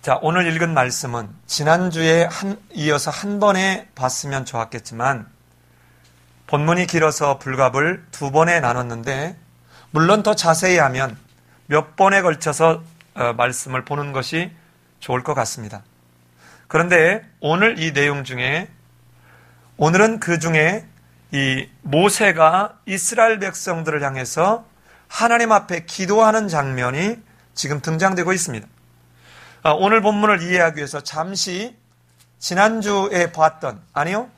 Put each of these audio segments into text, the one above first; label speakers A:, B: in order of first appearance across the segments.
A: 자, 오늘 읽은 말씀은 지난주에 이어서 한 번에 봤으면 좋았겠지만 본문이 길어서 불갑을 두 번에 나눴는데 물론 더 자세히 하면 몇 번에 걸쳐서 말씀을 보는 것이 좋을 것 같습니다. 그런데 오늘 이 내용 중에 오늘은 그 중에 이 모세가 이스라엘 백성들을 향해서 하나님 앞에 기도하는 장면이 지금 등장되고 있습니다. 오늘 본문을 이해하기 위해서 잠시 지난주에 보았던, 아니요,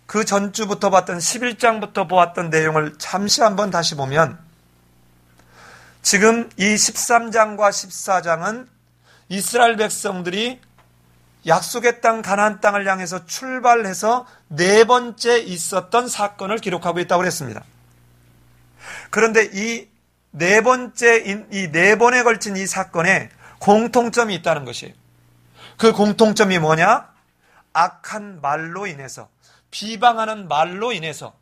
A: 그 전주부터 봤던 11장부터 보았던 내용을 잠시 한번 다시 보면 지금 이 13장과 14장은 이스라엘 백성들이 약속의 땅 가나안 땅을 향해서 출발해서 네 번째 있었던 사건을 기록하고 있다고 그랬습니다. 그런데 이 네 번에 걸친 이 사건에 공통점이 있다는 것이에요. 그 공통점이 뭐냐? 악한 말로 인해서, 비방하는 말로 인해서,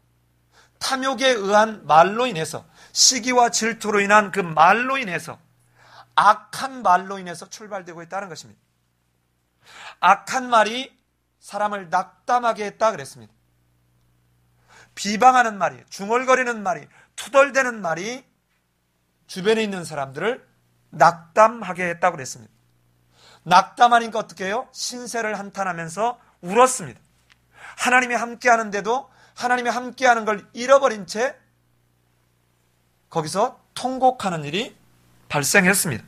A: 탐욕에 의한 말로 인해서, 시기와 질투로 인한 그 말로 인해서, 악한 말로 인해서 출발되고 있다는 것입니다. 악한 말이 사람을 낙담하게 했다 그랬습니다. 비방하는 말이, 중얼거리는 말이, 투덜대는 말이 주변에 있는 사람들을 낙담하게 했다고 그랬습니다. 낙담하니까 어떻게 해요? 신세를 한탄하면서 울었습니다. 하나님이 함께하는데도 하나님이 함께하는 걸 잃어버린 채 거기서 통곡하는 일이 발생했습니다.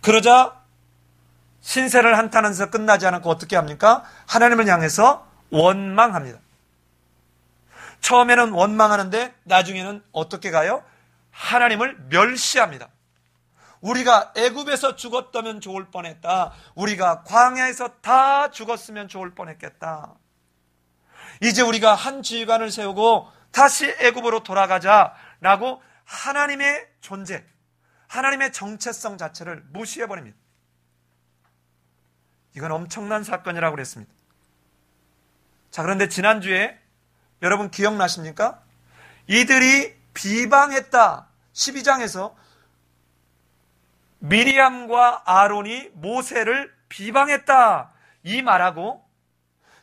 A: 그러자 신세를 한탄하면서 끝나지 않고 어떻게 합니까? 하나님을 향해서 원망합니다. 처음에는 원망하는데 나중에는 어떻게 가요? 하나님을 멸시합니다. 우리가 애굽에서 죽었다면 좋을 뻔했다. 우리가 광야에서 다 죽었으면 좋을 뻔했겠다. 이제 우리가 한 지휘관을 세우고 다시 애굽으로 돌아가자라고 하나님의 존재, 하나님의 정체성 자체를 무시해버립니다. 이건 엄청난 사건이라고 그랬습니다. 자, 그런데 지난주에 여러분 기억나십니까? 이들이 비방했다. 12장에서 미리암과 아론이 모세를 비방했다. 이 말하고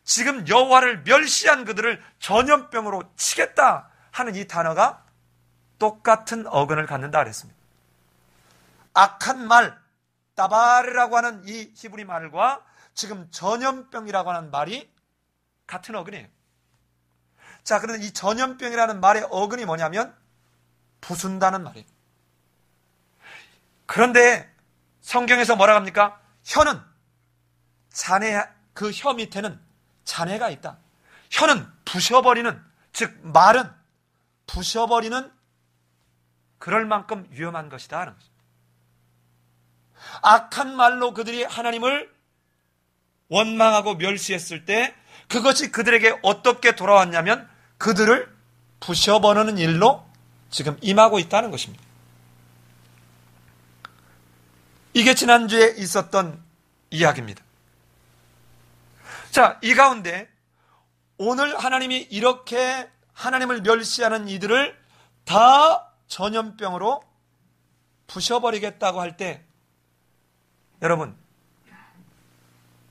A: 지금 여호와를 멸시한 그들을 전염병으로 치겠다 하는 이 단어가 똑같은 어근을 갖는다 그랬습니다. 악한 말, 따바르라고 하는 이 히브리 말과 지금 전염병이라고 하는 말이 같은 어근이에요. 자, 그런데 이 전염병이라는 말의 어근이 뭐냐면 부순다는 말이에요. 그런데 성경에서 뭐라고 합니까? 혀는 그 혀 밑에는 잔해가 있다. 혀는 부셔버리는, 즉 말은 부셔버리는 그럴 만큼 위험한 것이다 하는 거죠. 악한 말로 그들이 하나님을 원망하고 멸시했을 때 그것이 그들에게 어떻게 돌아왔냐면 그들을 부셔버리는 일로 지금 임하고 있다는 것입니다. 이게 지난주에 있었던 이야기입니다. 자, 이 가운데 오늘 하나님이 이렇게 하나님을 멸시하는 이들을 다 전염병으로 부셔버리겠다고 할 때 여러분,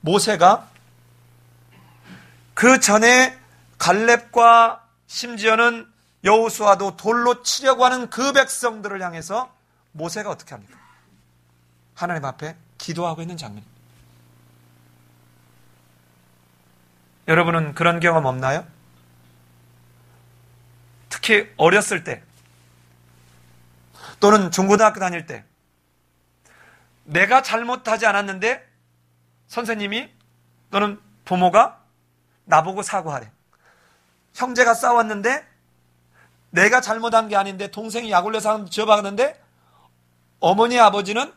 A: 모세가 그 전에 갈렙과 심지어는 여호수아도 돌로 치려고 하는 그 백성들을 향해서 모세가 어떻게 합니까? 하나님 앞에 기도하고 있는 장면입니다. 여러분은 그런 경험 없나요? 특히 어렸을 때 또는 중고등학교 다닐 때 내가 잘못하지 않았는데 선생님이 또는 부모가 나보고 사과하래. 형제가 싸웠는데 내가 잘못한 게 아닌데 동생이 약 올려서 쥐어박았는데 어머니 아버지는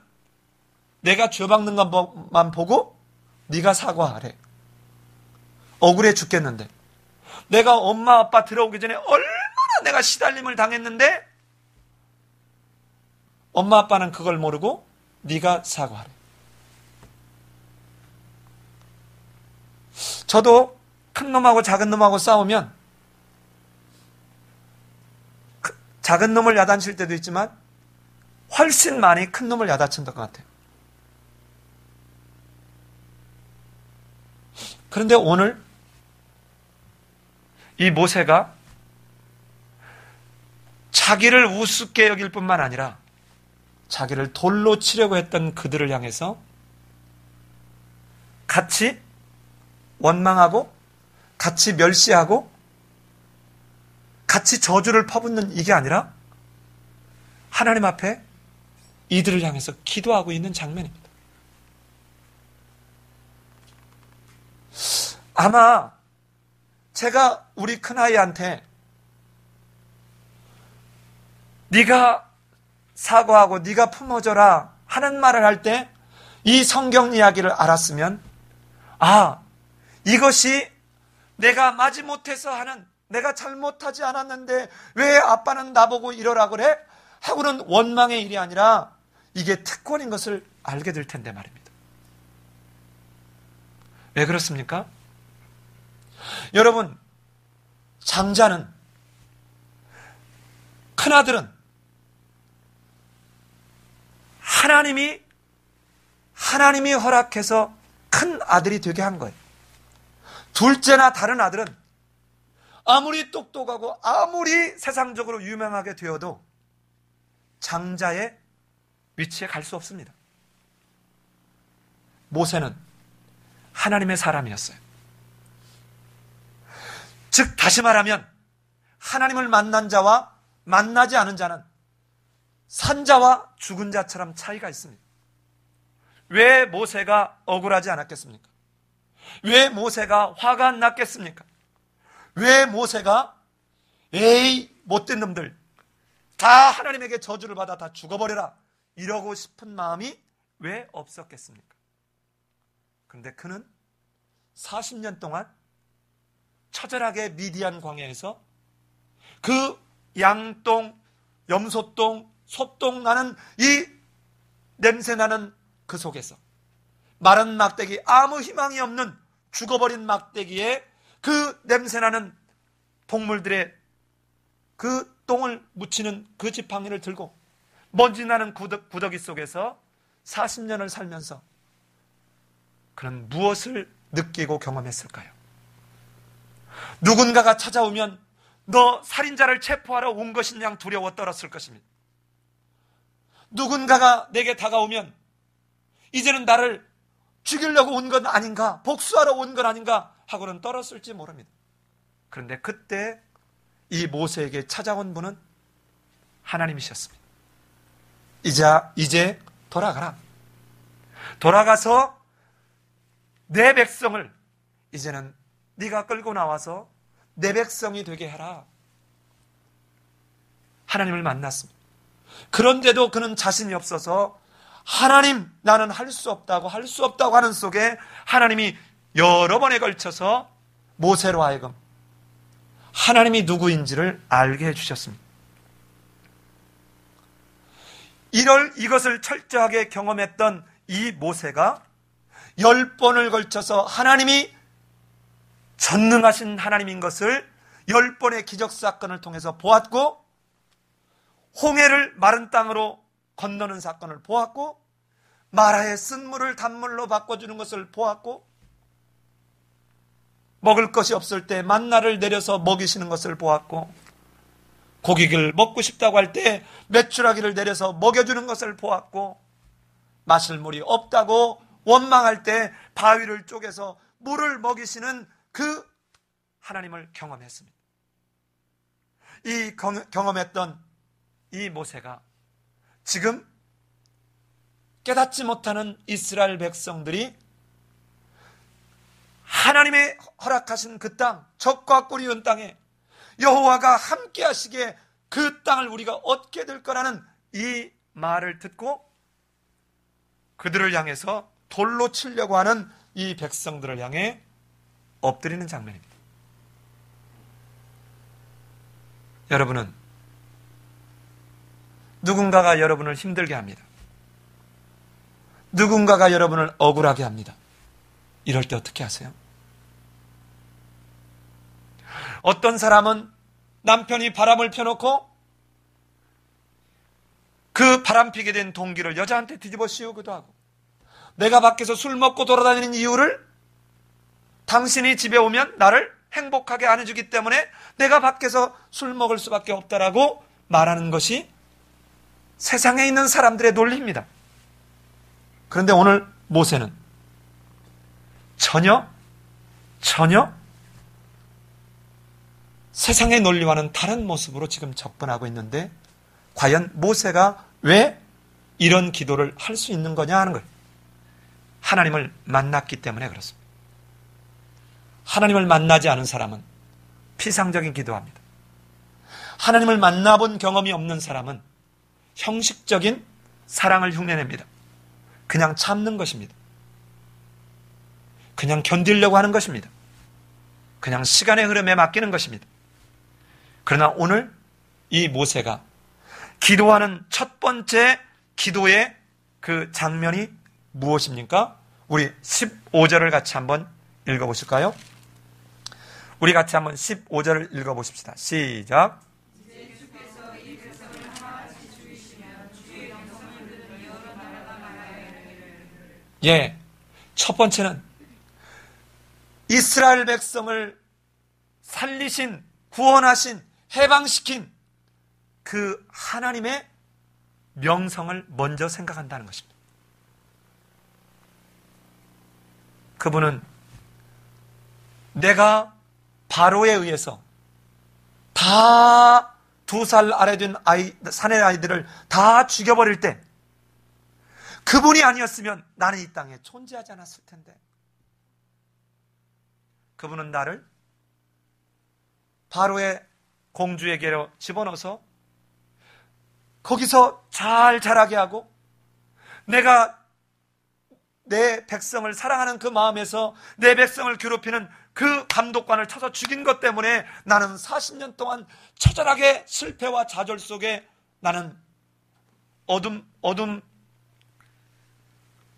A: 내가 쥐어박는 것만 보고 네가 사과하래. 억울해 죽겠는데 내가 엄마 아빠 들어오기 전에 얼마나 내가 시달림을 당했는데 엄마 아빠는 그걸 모르고 네가 사과하래. 저도 큰 놈하고 작은 놈하고 싸우면 작은 놈을 야단칠 때도 있지만 훨씬 많이 큰 놈을 야단친다 것 같아요. 그런데 오늘 이 모세가 자기를 우습게 여길 뿐만 아니라 자기를 돌로 치려고 했던 그들을 향해서 같이 원망하고 같이 멸시하고 같이 저주를 퍼붓는 이게 아니라 하나님 앞에 이들을 향해서 기도하고 있는 장면입니다. 아마 제가 우리 큰아이한테 네가 사과하고 네가 품어줘라 하는 말을 할 때 이 성경 이야기를 알았으면 이것이 내가 마지못해서 하는, 내가 잘못하지 않았는데 왜 아빠는 나보고 이러라 그래? 하고는 원망의 일이 아니라 이게 특권인 것을 알게 될 텐데 말입니다. 왜 그렇습니까? 여러분, 장자는, 큰아들은 하나님이 허락해서 큰 아들이 되게 한 거예요. 둘째나 다른 아들은 아무리 똑똑하고 아무리 세상적으로 유명하게 되어도 장자의 위치에 갈 수 없습니다. 모세는 하나님의 사람이었어요. 즉 다시 말하면 하나님을 만난 자와 만나지 않은 자는 산 자와 죽은 자처럼 차이가 있습니다. 왜 모세가 억울하지 않았겠습니까? 왜 모세가 화가 안 났겠습니까? 왜 모세가 못된 놈들 다 하나님에게 저주를 받아 다 죽어버려라 이러고 싶은 마음이 왜 없었겠습니까? 그런데 그는 40년 동안 처절하게 미디안 광야에서 그 양똥, 염소똥, 소똥 나는 이 냄새나는 그 속에서 마른 막대기, 아무 희망이 없는 죽어버린 막대기에 그 냄새나는 동물들의 그 똥을 묻히는 그 지팡이를 들고 먼지 나는 구더기 속에서 40년을 살면서 그는 무엇을 느끼고 경험했을까요? 누군가가 찾아오면 너 살인자를 체포하러 온 것이냐 두려워 떨었을 것입니다. 누군가가 내게 다가오면 이제는 나를 죽이려고 온 건 아닌가, 복수하러 온 건 아닌가 하고는 떨었을지 모릅니다. 그런데 그때 이 모세에게 찾아온 분은 하나님이셨습니다. 이제 돌아가라. 돌아가서 내 백성을 이제는 네가 끌고 나와서 내 백성이 되게 하라. 하나님을 만났습니다. 그런데도 그는 자신이 없어서 하나님, 나는 할 수 없다고 하는 속에 하나님이 여러 번에 걸쳐서 모세로 하여금 하나님이 누구인지를 알게 해주셨습니다. 이것을 철저하게 경험했던 이 모세가 10번을 걸쳐서 하나님이 전능하신 하나님인 것을 10번의 기적사건을 통해서 보았고, 홍해를 마른 땅으로 건너는 사건을 보았고, 마라의 쓴물을 단물로 바꿔주는 것을 보았고, 먹을 것이 없을 때 만나를 내려서 먹이시는 것을 보았고, 고기를 먹고 싶다고 할 때 메추라기를 내려서 먹여주는 것을 보았고, 마실 물이 없다고 원망할 때 바위를 쪼개서 물을 먹이시는 그 하나님을 경험했습니다. 이 경험했던 이 모세가 지금 깨닫지 못하는 이스라엘 백성들이 하나님의 허락하신 그 땅, 적과 꿀이 은 땅에 여호와가 함께 하시기에 그 땅을 우리가 얻게 될 거라는 이 말을 듣고 그들을 향해서 돌로 치려고 하는 이 백성들을 향해 엎드리는 장면입니다. 여러분은 누군가가 여러분을 힘들게 합니다. 누군가가 여러분을 억울하게 합니다. 이럴 때 어떻게 하세요? 어떤 사람은 남편이 바람을 펴놓고 그 바람 피게 된 동기를 여자한테 뒤집어 씌우기도 하고, 내가 밖에서 술 먹고 돌아다니는 이유를 당신이 집에 오면 나를 행복하게 안 해주기 때문에 내가 밖에서 술 먹을 수밖에 없다라고 말하는 것이 세상에 있는 사람들의 논리입니다. 그런데 오늘 모세는 전혀 세상의 논리와는 다른 모습으로 지금 접근하고 있는데, 과연 모세가 왜 이런 기도를 할 수 있는 거냐 하는 거예요. 하나님을 만났기 때문에 그렇습니다. 하나님을 만나지 않은 사람은 피상적인 기도합니다. 하나님을 만나본 경험이 없는 사람은 형식적인 사랑을 흉내냅니다. 그냥 참는 것입니다. 그냥 견디려고 하는 것입니다. 그냥 시간의 흐름에 맡기는 것입니다. 그러나 오늘 이 모세가 기도하는 첫 번째 기도의 그 장면이 무엇입니까? 우리 15절을 같이 한번 읽어보실까요? 우리 같이 한번 15절을 읽어보십시다. 시작. 예, 첫 번째는 이스라엘 백성을 살리신, 구원하신, 해방시킨 그 하나님의 명성을 먼저 생각한다는 것입니다. 그분은 내가 바로에 의해서 다 2살 아래 된 사내 아이들을 다 죽여버릴 때 그분이 아니었으면 나는 이 땅에 존재하지 않았을 텐데, 그분은 나를 바로의 공주에게로 집어넣어서 거기서 잘 자라게 하고, 내가 내 백성을 사랑하는 그 마음에서 내 백성을 괴롭히는 그 감독관을 쳐서 죽인 것 때문에 나는 40년 동안 처절하게 실패와 좌절 속에 나는 어둠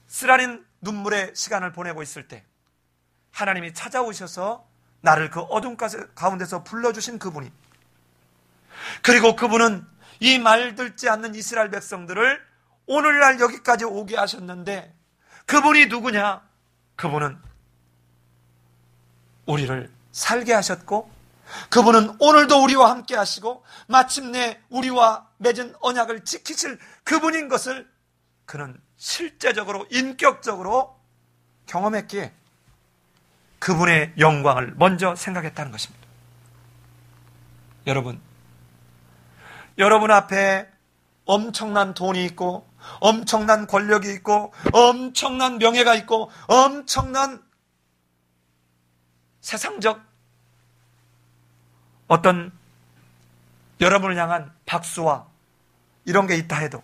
A: 쓰라린 눈물의 시간을 보내고 있을 때 하나님이 찾아오셔서 나를 그 어둠 가운데서 불러주신 그분이, 그리고 그분은 이 말 듣지 않는 이스라엘 백성들을 오늘날 여기까지 오게 하셨는데, 그분이 누구냐? 그분은 우리를 살게 하셨고, 그분은 오늘도 우리와 함께 하시고 마침내 우리와 맺은 언약을 지키실 그분인 것을 그는 실제적으로, 인격적으로 경험했기에 그분의 영광을 먼저 생각했다는 것입니다. 여러분 앞에 엄청난 돈이 있고 엄청난 권력이 있고 엄청난 명예가 있고 엄청난 세상적 어떤 여러분을 향한 박수와 이런 게 있다 해도,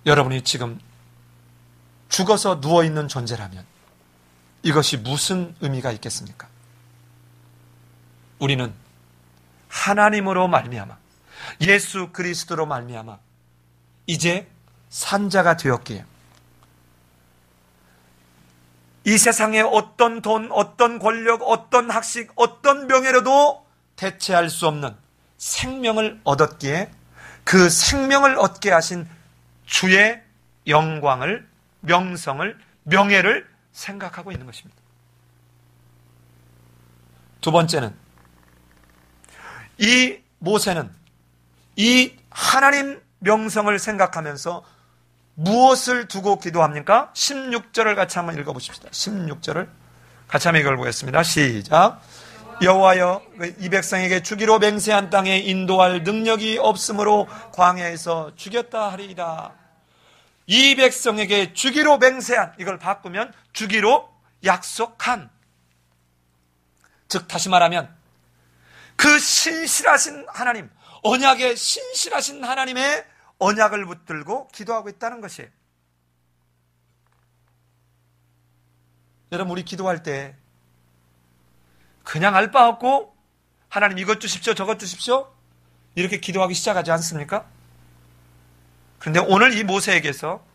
A: 여러분이 지금 죽어서 누워있는 존재라면 이것이 무슨 의미가 있겠습니까? 우리는 하나님으로 말미암아, 예수 그리스도로 말미암아 이제 산자가 되었기에 이 세상의 어떤 돈, 어떤 권력, 어떤 학식, 어떤 명예로도 대체할 수 없는 생명을 얻었기에 그 생명을 얻게 하신 주의 영광을, 명성을, 명예를 생각하고 있는 것입니다. 두 번째는, 이 모세는 이 하나님 명성을 생각하면서 무엇을 두고 기도합니까? 16절을 같이 한번 읽어보십시다. 16절을 같이 한번 읽어보겠습니다. 시작. 여호와여, 이 백성에게 주기로 맹세한 땅에 인도할 능력이 없으므로 광야에서 죽였다 하리이다. 이 백성에게 주기로 맹세한, 이걸 바꾸면 주기로 약속한, 즉 다시 말하면 그 신실하신 하나님, 언약의 신실하신 하나님의 언약을 붙들고 기도하고 있다는 것이에요. 여러분, 우리 기도할 때 그냥 알 바 없고 하나님 이것 주십시오, 저것 주십시오 이렇게 기도하기 시작하지 않습니까? 그런데 오늘 이 모세에게서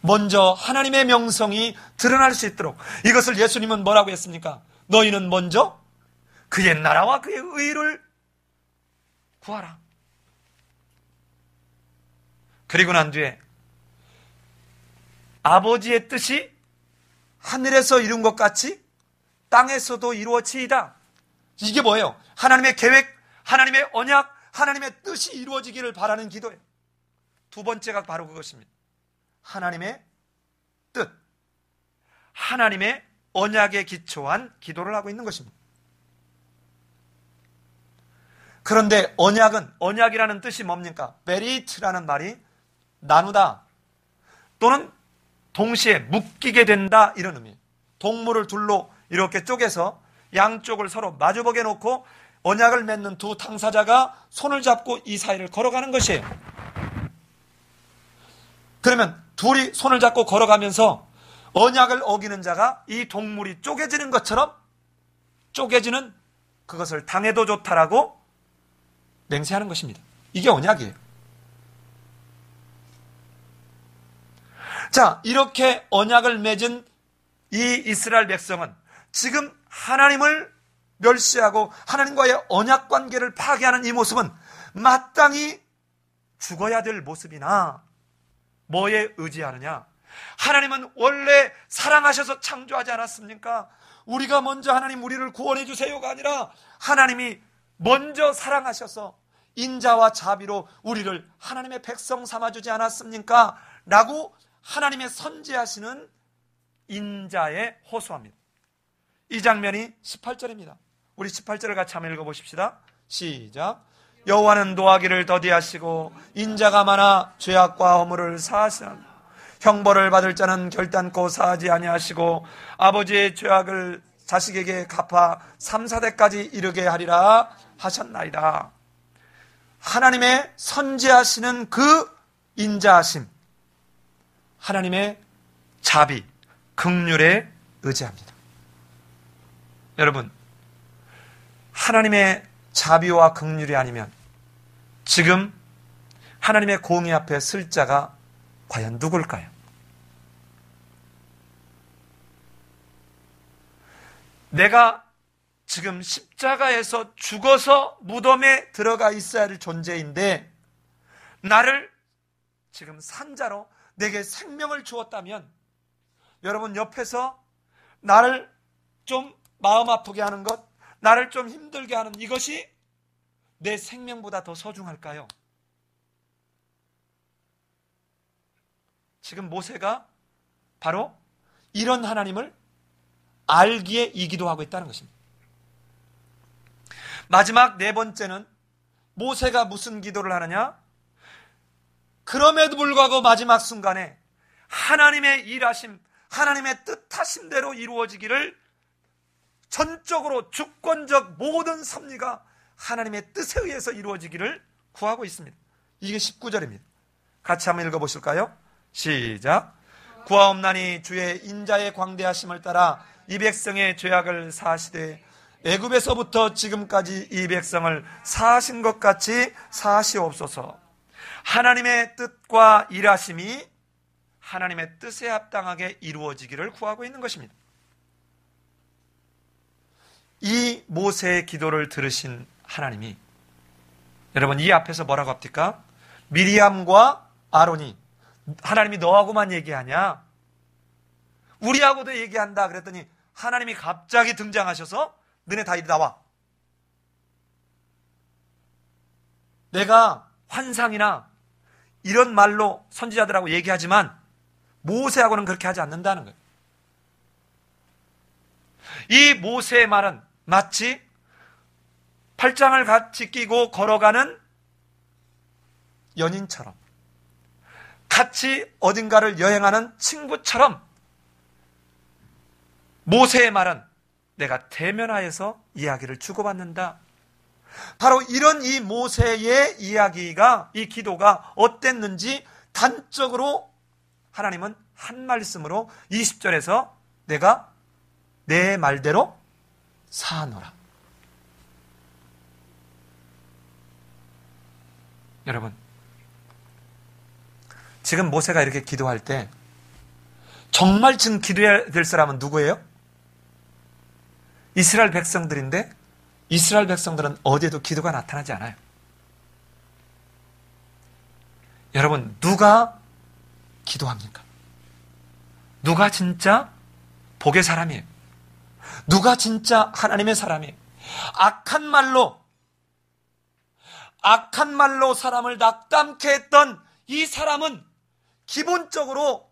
A: 먼저 하나님의 명성이 드러날 수 있도록, 이것을 예수님은 뭐라고 했습니까? 너희는 먼저 그의 나라와 그의 의를 구하라. 그리고 난 뒤에 아버지의 뜻이 하늘에서 이룬 것 같이 땅에서도 이루어지이다. 이게 뭐예요? 하나님의 계획, 하나님의 언약, 하나님의 뜻이 이루어지기를 바라는 기도예요. 두 번째가 바로 그것입니다. 하나님의 뜻, 하나님의 언약에 기초한 기도를 하고 있는 것입니다. 그런데 언약이라는 뜻이 뭡니까? 베리트라는 말이 나누다 또는 동시에 묶이게 된다, 이런 의미예요. 동물을 둘로 이렇게 쪼개서 양쪽을 서로 마주보게 놓고 언약을 맺는 두 당사자가 손을 잡고 이 사이를 걸어가는 것이에요. 그러면 둘이 손을 잡고 걸어가면서 언약을 어기는 자가 이 동물이 쪼개지는 것처럼 쪼개지는 그것을 당해도 좋다라고 맹세하는 것입니다. 이게 언약이에요. 자, 이렇게 언약을 맺은 이 이스라엘 백성은 지금 하나님을 멸시하고 하나님과의 언약 관계를 파괴하는 이 모습은 마땅히 죽어야 될 모습이나 뭐에 의지하느냐? 하나님은 원래 사랑하셔서 창조하지 않았습니까? 우리가 먼저 하나님 우리를 구원해 주세요가 아니라 하나님이 먼저 사랑하셔서 인자와 자비로 우리를 하나님의 백성 삼아주지 않았습니까? 라고 하나님의 선지하시는 인자에 호소합니다. 이 장면이 18절입니다. 우리 18절을 같이 한번 읽어보십시다. 시작. 여호와는 노하기를 더디하시고 인자가 많아 죄악과 허물을 사하시나니 형벌을 받을 자는 결단코 사하지 아니하시고 아버지의 죄악을 자식에게 갚아 3, 4대까지 이르게 하리라 하셨나이다. 하나님의 선지하시는 그 인자하심, 하나님의 자비, 긍휼에 의지합니다. 여러분, 하나님의 자비와 긍휼이 아니면 지금 하나님의 공의 앞에 설 자가 과연 누굴까요? 내가 지금 십자가에서 죽어서 무덤에 들어가 있어야 할 존재인데 나를 지금 산자로 내게 생명을 주었다면 여러분 옆에서 나를 좀 마음 아프게 하는 것, 나를 좀 힘들게 하는 이것이 내 생명보다 더 소중할까요? 지금 모세가 바로 이런 하나님을 알기에 이 기도하고 있다는 것입니다. 마지막 네 번째는 모세가 무슨 기도를 하느냐? 그럼에도 불구하고 마지막 순간에 하나님의 일하심, 하나님의 뜻하심대로 이루어지기를 전적으로 주권적 모든 섭리가 하나님의 뜻에 의해서 이루어지기를 구하고 있습니다. 이게 19절입니다. 같이 한번 읽어보실까요? 시작. 구하옵나니 주의 인자의 광대하심을 따라 이 백성의 죄악을 사하시되 애굽에서부터 지금까지 이 백성을 사하신 것 같이 사하시옵소서. 하나님의 뜻과 일하심이 하나님의 뜻에 합당하게 이루어지기를 구하고 있는 것입니다. 이 모세의 기도를 들으신 하나님이 여러분 이 앞에서 뭐라고 합니까? 미리암과 아론이 하나님이 너하고만 얘기하냐? 우리하고도 얘기한다 그랬더니 하나님이 갑자기 등장하셔서 너네 다 이리 나와. 내가 환상이나 이런 말로 선지자들하고 얘기하지만 모세하고는 그렇게 하지 않는다는 거예요. 이 모세의 말은 마치 팔짱을 같이 끼고 걸어가는 연인처럼 같이 어딘가를 여행하는 친구처럼 모세의 말은 내가 대면하여서 이야기를 주고받는다. 바로 이런 이 모세의 이야기가, 이 기도가 어땠는지 단적으로 하나님은 한 말씀으로 20절에서 내가 내 말대로 사하노라. 여러분, 지금 모세가 이렇게 기도할 때 정말 지금 기도해야 될 사람은 누구예요? 이스라엘 백성들인데 이스라엘 백성들은 어디에도 기도가 나타나지 않아요. 여러분, 누가 기도합니까? 누가 진짜 복의 사람이에요. 누가 진짜 하나님의 사람이에요? 악한 말로 사람을 낙담케 했던 이 사람은 기본적으로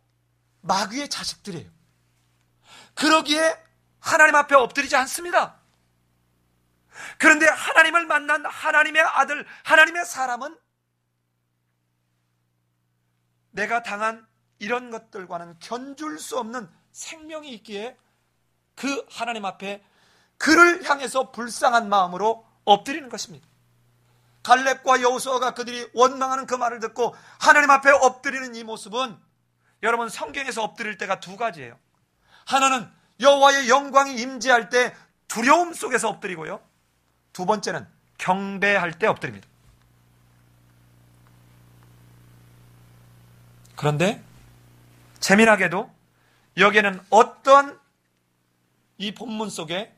A: 마귀의 자식들이에요. 그러기에 하나님 앞에 엎드리지 않습니다. 그런데 하나님을 만난 하나님의 아들, 하나님의 사람은 내가 당한 이런 것들과는 견줄 수 없는 생명이 있기에 그 하나님 앞에 그를 향해서 불쌍한 마음으로 엎드리는 것입니다. 갈렙과 여호수아가 그들이 원망하는 그 말을 듣고 하나님 앞에 엎드리는 이 모습은 여러분 성경에서 엎드릴 때가 두 가지예요. 하나는 여호와의 영광이 임재할 때 두려움 속에서 엎드리고요. 두 번째는 경배할 때 엎드립니다. 그런데 재미나게도 여기에는 어떤 이 본문 속에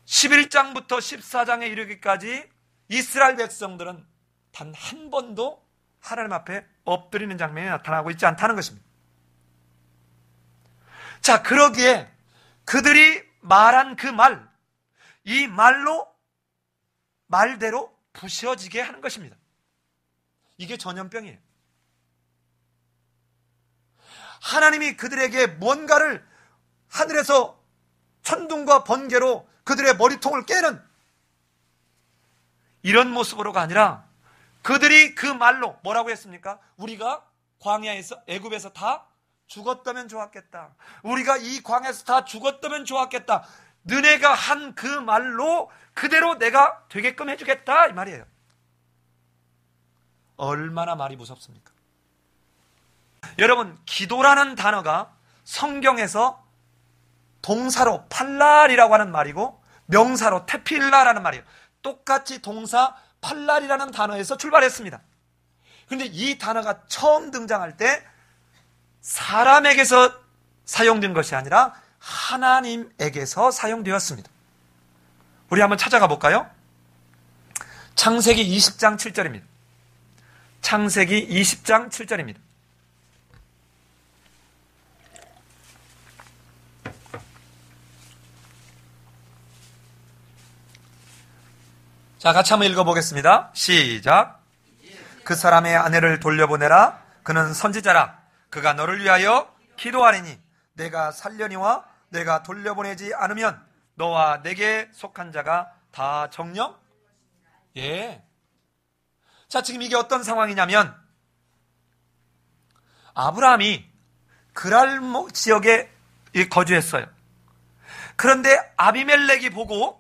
A: 11장부터 14장에 이르기까지 이스라엘 백성들은 단 한 번도 하나님 앞에 엎드리는 장면이 나타나고 있지 않다는 것입니다. 자, 그러기에 그들이 말한 그 말, 이 말대로 부셔지게 하는 것입니다. 이게 전염병이에요. 하나님이 그들에게 뭔가를 하늘에서 천둥과 번개로 그들의 머리통을 깨는 이런 모습으로가 아니라 그들이 그 말로 뭐라고 했습니까? 우리가 광야에서 애굽에서 다 죽었다면 좋았겠다. 우리가 이 광야에서 다 죽었다면 좋았겠다. 너네가 한 그 말로 그대로 내가 되게끔 해주겠다 이 말이에요. 얼마나 말이 무섭습니까? 여러분, 기도라는 단어가 성경에서 동사로 팔랄이라고 하는 말이고 명사로 테필라라는 말이에요. 똑같이 동사 팔랄이라는 단어에서 출발했습니다. 그런데 이 단어가 처음 등장할 때 사람에게서 사용된 것이 아니라 하나님에게서 사용되었습니다. 우리 한번 찾아가 볼까요? 창세기 20장 7절입니다. 창세기 20장 7절입니다. 자, 같이 한번 읽어보겠습니다. 시작. 그 사람의 아내를 돌려보내라. 그는 선지자라. 그가 너를 위하여 기도하리니 내가 살려니와 내가 돌려보내지 않으면 너와 내게 속한 자가 다 정령? 예. 자, 지금 이게 어떤 상황이냐면 아브라함이 그랄 지역에 거주했어요. 그런데 아비멜렉이 보고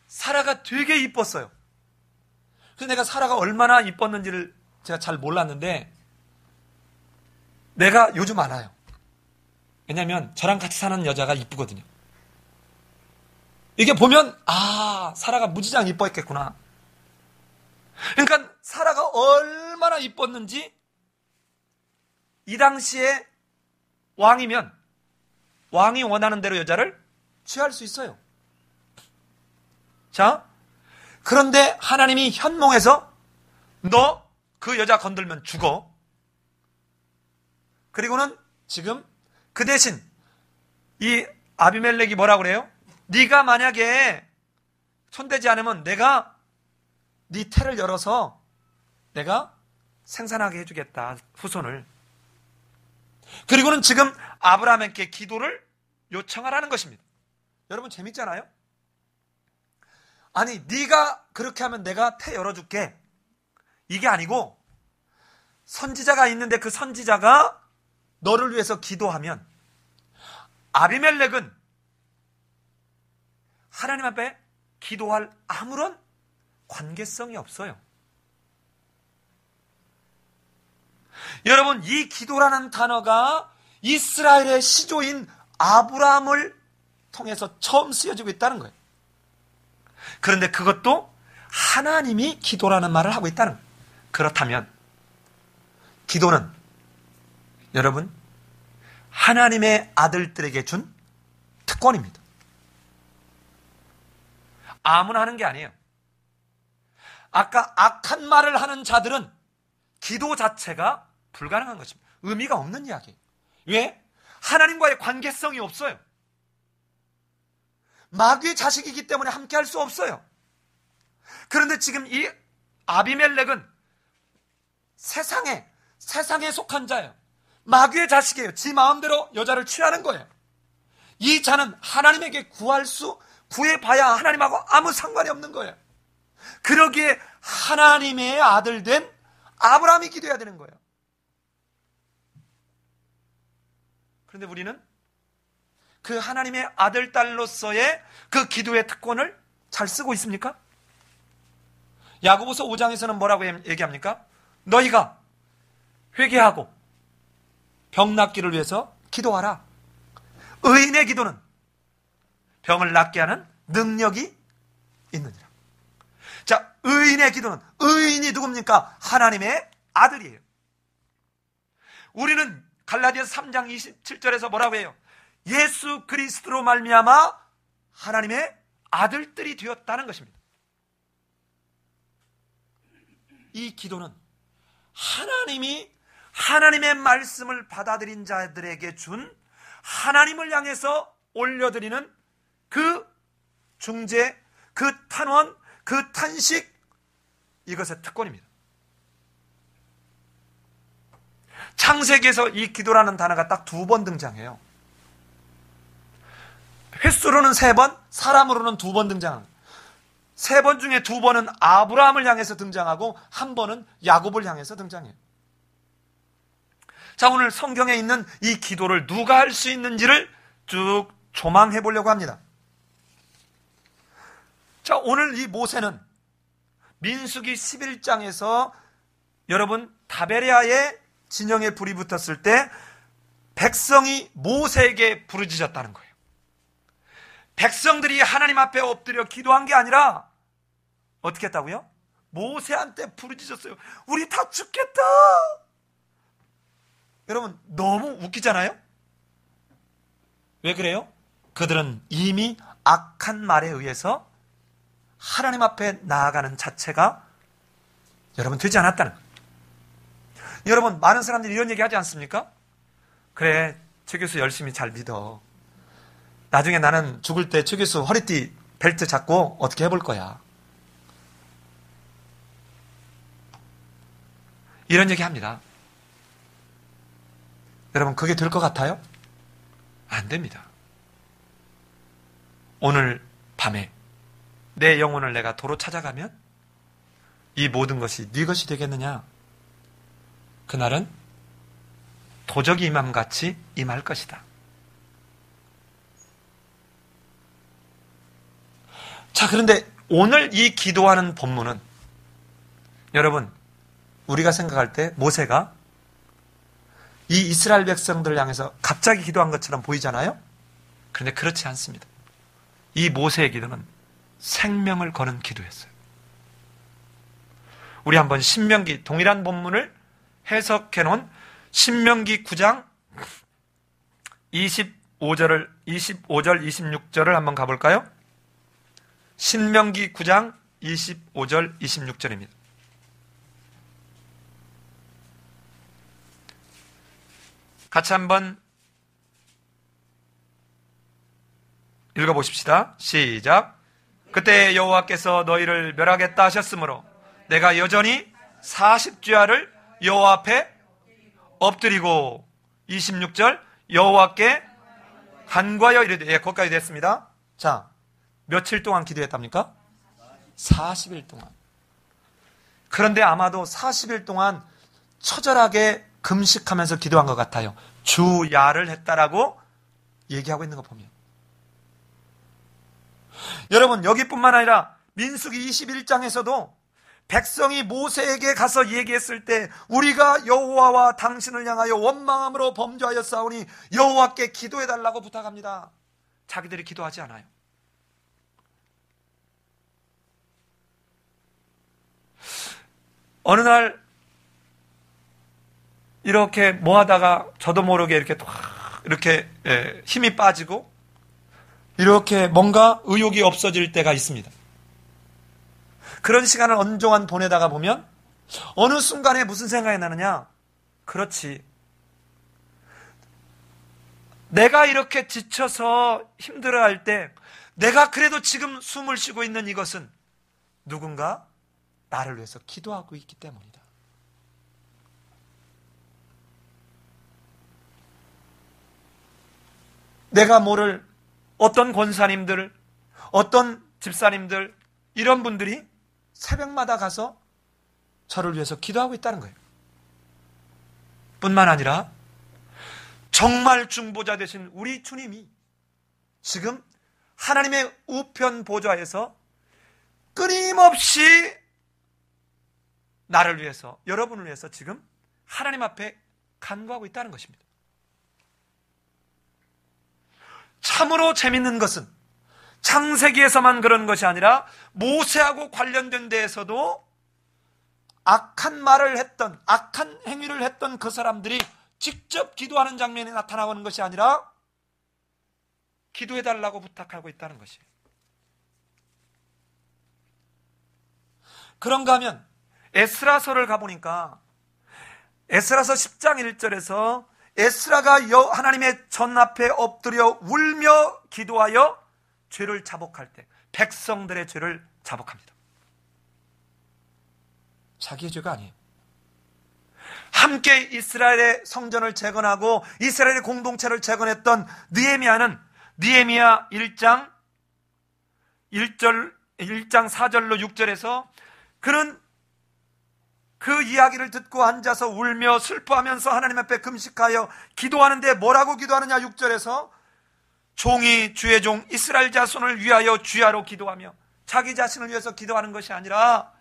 A: 사라가 되게 이뻤어요. 그래서 내가 사라가 얼마나 이뻤는지를 제가 잘 몰랐는데 내가 요즘 알아요. 왜냐하면 저랑 같이 사는 여자가 이쁘거든요. 이게 보면 사라가 무지장 이뻐했겠구나. 그러니까 사라가 얼마나 이뻤는지 이 당시에 왕이면 왕이 원하는 대로 여자를 취할 수 있어요. 자, 그런데 하나님이 현몽에서 너 그 여자 건들면 죽어. 그리고는 지금 그 대신 이 아비멜렉이 뭐라고 그래요? 네가 만약에 손대지 않으면 내가 네 태를 열어서 내가 생산하게 해주겠다, 후손을. 그리고는 지금 아브라함에게 기도를 요청하라는 것입니다. 여러분 재밌잖아요? 아니, 네가 그렇게 하면 내가 태 열어줄게. 이게 아니고 선지자가 있는데 그 선지자가 너를 위해서 기도하면 아비멜렉은 하나님 앞에 기도할 아무런 관계성이 없어요. 여러분, 이 기도라는 단어가 이스라엘의 시조인 아브라함을 통해서 처음 쓰여지고 있다는 거예요. 그런데 그것도 하나님이 기도라는 말을 하고 있다는 거예요. 그렇다면 기도는 여러분 하나님의 아들들에게 준 특권입니다. 아무나 하는 게 아니에요. 아까 악한 말을 하는 자들은 기도 자체가 불가능한 것입니다. 의미가 없는 이야기예요. 왜? 하나님과의 관계성이 없어요. 마귀의 자식이기 때문에 함께 할 수 없어요. 그런데 지금 이 아비멜렉은 세상에 속한 자예요. 마귀의 자식이에요. 지 마음대로 여자를 취하는 거예요. 이 자는 하나님에게 구해봐야 하나님하고 아무 상관이 없는 거예요. 그러기에 하나님의 아들 된 아브라함이 기도해야 되는 거예요. 그런데 우리는 그 하나님의 아들, 딸로서의 그 기도의 특권을 잘 쓰고 있습니까? 야고보서 5장에서는 뭐라고 얘기합니까? 너희가 회개하고 병 낫기를 위해서 기도하라. 의인의 기도는 병을 낫게 하는 능력이 있느니라. 자, 의인의 기도는, 의인이 누굽니까? 하나님의 아들이에요. 우리는 갈라디아서 3장 27절에서 뭐라고 해요? 예수 그리스도로 말미암아 하나님의 아들들이 되었다는 것입니다. 이 기도는 하나님이 하나님의 말씀을 받아들인 자들에게 준 하나님을 향해서 올려드리는 그 중재, 그 탄원, 그 탄식, 이것의 특권입니다. 창세기에서 이 기도라는 단어가 딱 2번 등장해요. 횟수로는 3번, 사람으로는 2번 등장합니다. 3번 중에 2번은 아브라함을 향해서 등장하고 1번은 야곱을 향해서 등장해요. 자, 오늘 성경에 있는 이 기도를 누가 할 수 있는지를 쭉 조망해 보려고 합니다. 자, 오늘 이 모세는 민수기 11장에서 여러분 다베리아의 진영에 불이 붙었을 때 백성이 모세에게 부르짖었다는 거예요. 백성들이 하나님 앞에 엎드려 기도한 게 아니라 어떻게 했다고요? 모세한테 부르짖었어요. 우리 다 죽겠다. 여러분 너무 웃기잖아요? 왜 그래요? 그들은 이미 악한 말에 의해서 하나님 앞에 나아가는 자체가 여러분 되지 않았다는 거예요. 여러분 많은 사람들이 이런 얘기 하지 않습니까? 그래, 최 교수 열심히 잘 믿어. 나중에 나는 죽을 때 최 교수 허리띠 벨트 잡고 어떻게 해볼 거야. 이런 얘기 합니다. 여러분 그게 될 것 같아요? 안 됩니다. 오늘 밤에 내 영혼을 내가 도로 찾아가면 이 모든 것이 네 것이 되겠느냐? 그날은 도적이 임함같이 임할 것이다. 자, 그런데 오늘 이 기도하는 본문은 여러분 우리가 생각할 때 모세가 이 이스라엘 백성들을 향해서 갑자기 기도한 것처럼 보이잖아요? 그런데 그렇지 않습니다. 이 모세의 기도는 생명을 거는 기도였어요. 우리 한번 신명기 동일한 본문을 해석해 놓은 신명기 9장 25절 26절을 한번 가볼까요? 신명기 9장 25절 26절입니다. 같이 한번 읽어보십시다. 시작. 그때 여호와께서 너희를 멸하겠다 하셨으므로 내가 여전히 40주야를 여호와 앞에 엎드리고 26절 여호와께 간과하여 이르되, 예, 거기까지 됐습니다. 자, 며칠 동안 기도했답니까? 40일 동안. 그런데 아마도 40일 동안 처절하게 금식하면서 기도한 것 같아요. 주야를 했다라고 얘기하고 있는 거 보면. 여러분 여기뿐만 아니라 민수기 21장에서도 백성이 모세에게 가서 얘기했을 때 우리가 여호와와 당신을 향하여 원망함으로 범죄하였사오니 여호와께 기도해달라고 부탁합니다. 자기들이 기도하지 않아요. 어느 날 이렇게 뭐 하다가 저도 모르게 이렇게 힘이 빠지고 이렇게 뭔가 의욕이 없어질 때가 있습니다. 그런 시간을 온종일 보내다가 보면 어느 순간에 무슨 생각이 나느냐? 그렇지. 내가 이렇게 지쳐서 힘들어할 때 내가 그래도 지금 숨을 쉬고 있는 이것은 누군가 나를 위해서 기도하고 있기 때문이다. 내가 모를 어떤 권사님들, 어떤 집사님들, 이런 분들이 새벽마다 가서 저를 위해서 기도하고 있다는 거예요. 뿐만 아니라 정말 중보자 되신 우리 주님이 지금 하나님의 우편 보좌에서 끊임없이 나를 위해서, 여러분을 위해서 지금 하나님 앞에 간구하고 있다는 것입니다. 참으로 재밌는 것은 창세기에서만 그런 것이 아니라 모세하고 관련된 데에서도 악한 말을 했던, 악한 행위를 했던 그 사람들이 직접 기도하는 장면이 나타나는 것이 아니라 기도해달라고 부탁하고 있다는 것이에요. 그런가 하면 에스라서를 가보니까 에스라서 10장 1절에서 에스라가 하나님의 전 앞에 엎드려 울며 기도하여 죄를 자복할 때 백성들의 죄를 자복합니다. 자기의 죄가 아니에요. 함께 이스라엘의 성전을 재건하고 이스라엘의 공동체를 재건했던 느헤미야 1장 4절로 6절에서 그는 그 이야기를 듣고 앉아서 울며 슬퍼하면서 하나님 앞에 금식하여 기도하는데 뭐라고 기도하느냐. 6절에서 종이 주의 종 이스라엘 자손을 위하여 주야로 기도하며 자기 자신을 위해서 기도하는 것이 아니라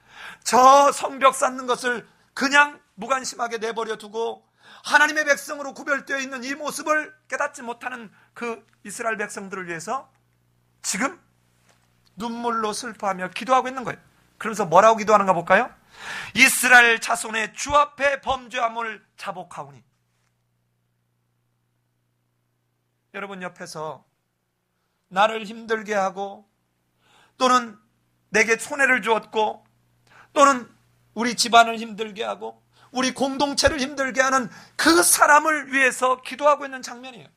A: 저 성벽 쌓는 것을 그냥 무관심하게 내버려 두고 하나님의 백성으로 구별되어 있는 이 모습을 깨닫지 못하는 그 이스라엘 백성들을 위해서 지금 눈물로 슬퍼하며 기도하고 있는 거예요. 그러면서 뭐라고 기도하는가 볼까요? 이스라엘 자손의 주 앞에 범죄함을 자복하오니. 여러분 옆에서 나를 힘들게 하고 또는 내게 손해를 주었고 또는 우리 집안을 힘들게 하고 우리 공동체를 힘들게 하는 그 사람을 위해서 기도하고 있는 장면이에요.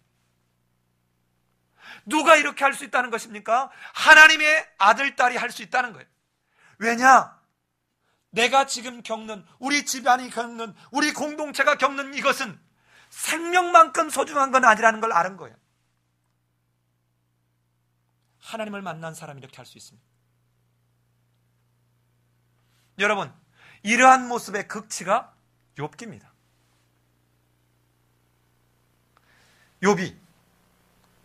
A: 누가 이렇게 할 수 있다는 것입니까? 하나님의 아들, 딸이 할 수 있다는 거예요. 왜냐? 내가 지금 겪는, 우리 집안이 겪는, 우리 공동체가 겪는 이것은 생명만큼 소중한 건 아니라는 걸 아는 거예요. 하나님을 만난 사람이 이렇게 할 수 있습니다. 여러분, 이러한 모습의 극치가 욥기입니다. 욥이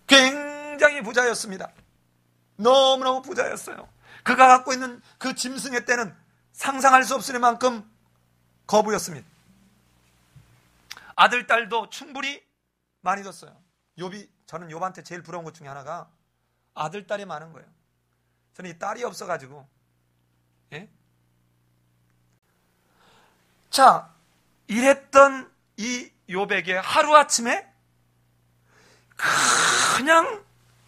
A: 굉장히 부자였습니다. 너무너무 부자였어요. 그가 갖고 있는 그 짐승의 떼는 상상할 수 없을 만큼 거부였습니다. 아들, 딸도 충분히 많이 뒀어요. 저는 욥한테 제일 부러운 것 중에 하나가 아들, 딸이 많은 거예요. 저는 이 딸이 없어가지고, 예? 자, 이랬던 이 욥에게 하루아침에 그냥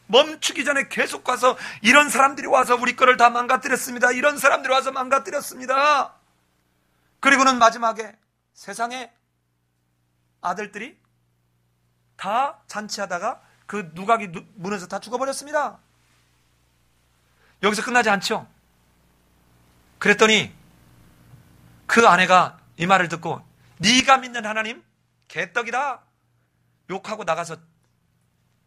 A: 멈추기 전에 계속 가서 이런 사람들이 와서 우리 거를 다 망가뜨렸습니다. 이런 사람들이 와서 망가뜨렸습니다. 그리고는 마지막에 세상에 아들들이 다 잔치하다가 그 누각이 무너져 다 죽어버렸습니다. 여기서 끝나지 않죠. 그랬더니 그 아내가 이 말을 듣고 네가 믿는 하나님 개떡이다 욕하고 나가서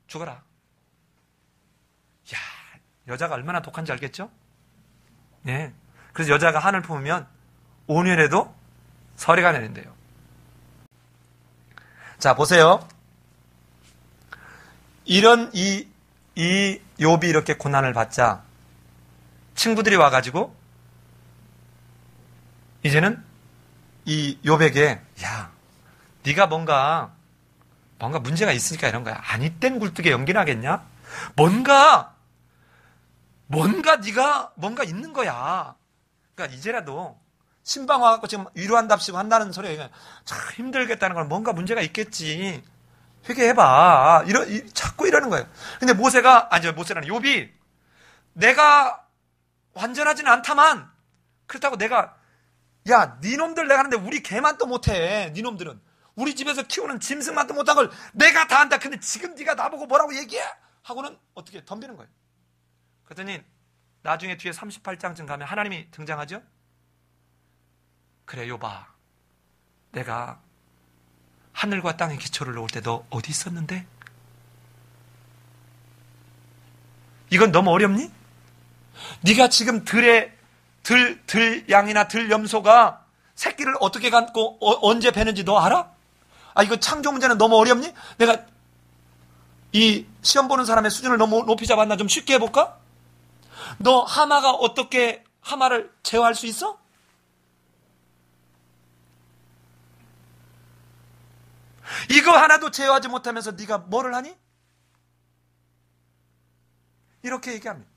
A: 죽어라. 야, 여자가 얼마나 독한지 알겠죠? 예. 그래서 여자가 한을 품으면 5년에도 서리가 내린대요. 자, 보세요. 이런 이 욥이 이렇게 고난을 받자 친구들이 와가지고 이제는 이 욥에게 야, 네가 뭔가 문제가 있으니까 이런 거야. 아니 땐 굴뚝에 연기 나겠냐? 뭔가 네가 뭔가 있는 거야. 그러니까 이제라도 신방 와갖고 지금 위로한답시고 한다는 소리가 참 힘들겠다는 건 뭔가 문제가 있겠지. 회개해봐. 자꾸 이러는 거예요. 근데 욥이 내가 완전하지는 않다만 그렇다고 내가 야, 니놈들 내가 하는데 우리 개만 또 못해. 니놈들은 우리 집에서 키우는 짐승만도 못한 걸 내가 다 한다. 근데 지금 네가 나보고 뭐라고 얘기해? 하고는 어떻게 덤비는 거예요. 그랬더니 나중에 뒤에 38장쯤 가면 하나님이 등장하죠. 그래 욥아, 내가 하늘과 땅의 기초를 놓을 때 너 어디 있었는데? 이건 너무 어렵니? 네가 지금 들 양이나 들 염소가 새끼를 어떻게 갖고 언제 베는지 너 알아? 아, 이거 창조 문제는 너무 어렵니? 내가 이 시험 보는 사람의 수준을 너무 높이 잡았나? 좀 쉽게 해볼까? 너 하마가 어떻게 하마를 제어할 수 있어? 이거 하나도 제어하지 못하면서 네가 뭐를 하니? 이렇게 얘기합니다.